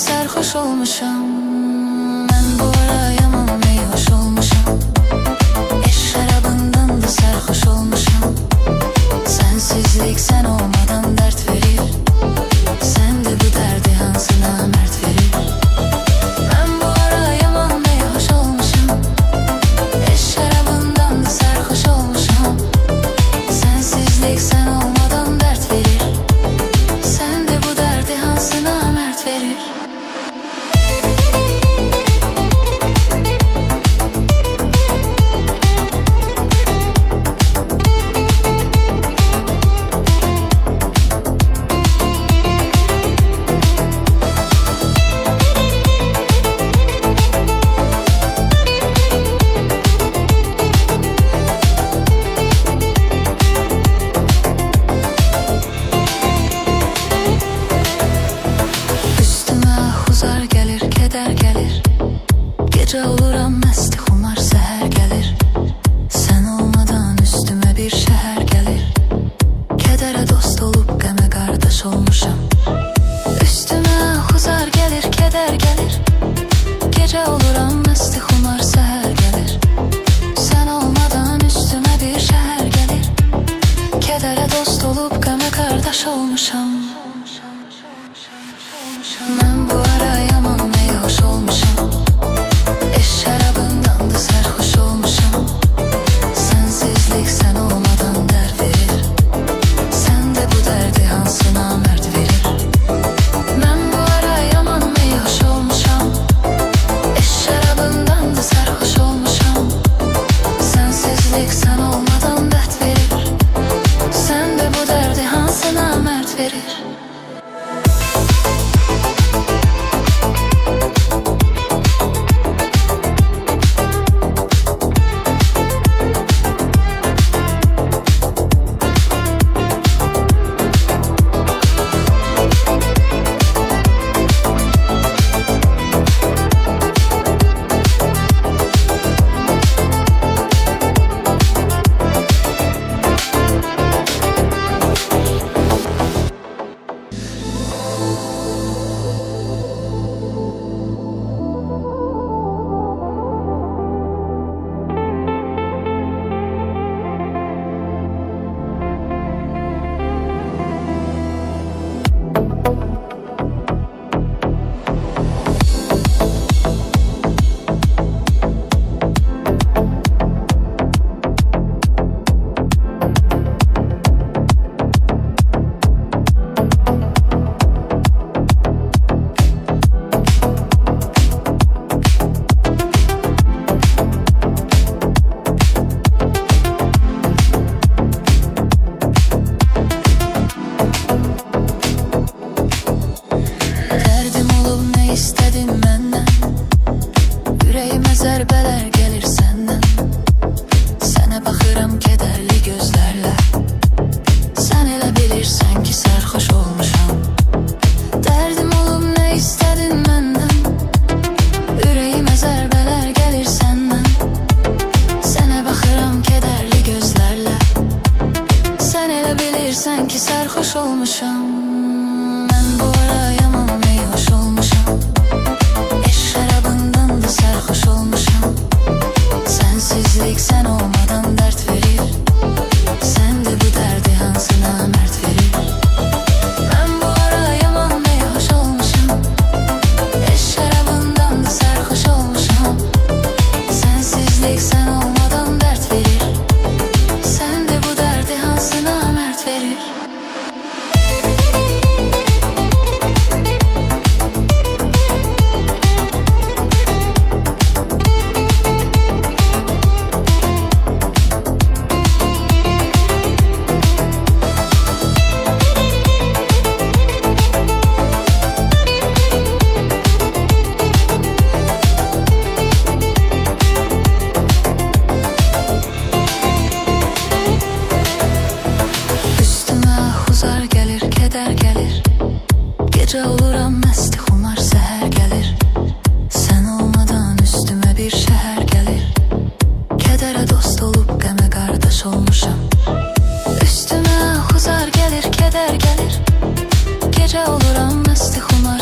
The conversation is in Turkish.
sarhoş olmuşam. Ben bu ara yaman meyhoş olmuşam. Şarabından da sarhoş olmuşam. Sensizlik sen olmadan dert verir. Sen de bu derdi hansına mert verir. Ben bu ara yaman meyhoş olmuşam. Şarabından da sarhoş olmuşam. Sensizlik sen olmadan dert verir. Sen de bu derdi hansına mert verir. Huzar gelir, keder gelir. Gece oluram mesti xumar, seher gelir. Sen olmadan üstüme bir şehir gelir. Kedere dost olup geme kardeş olmuşam. Üstüme huzar gelir, keder gelir. Gece oluram mesti xumar, seher gelir. Sen olmadan üstüme bir şehir gelir. Kedere dost olup geme kardeş olmuşam. Ben bu ara yaman meyhoş olmuşam. Şarabından da sarhoş olmuşam. Sensizlik sen olmadan dert verir. Sen de bu derdi hansına mert verir. Ben bu ara yaman meyhoş olmuşam. Şarabından da sarhoş olmuşam. Sensizlik sen olmadan dert verir. Sen de bu derdi hansına mert verir. İstedin menden, yüreğime zərbələr gelir senden. Sənə baxıram kederli gözlerle. Sen elə bilirsən ki sarhoş olmuşam. Derdim olub ne istedin menden, yüreğime zərbələr gelir senden. Sənə baxıram kederli gözlerle. Sen elə bilirsən ki sarhoş olmuşam. Ben bu ara yaman meyhoş olmuşam. Şarabından da sarhoş olmuşam. Sensizlik sen olmadan dert verir. Sen de bu derdi hansına mert verir. Ben bu ara yaman meyhoş olmuşam. Şarabından da sarhoş olmuşam. Sensizlik sen olmadan dert verir. Sen de bu derdi hansına mert verir. Huzar gelir, keder gelir. Gece oluram mesti xumar, seher gelir. Sen olmadan üstüme bir şehir gelir. Kedere dost olup geme kardeş olmuşam. Üstüme huzar gelir, keder gelir. Gece oluram mesti xumar,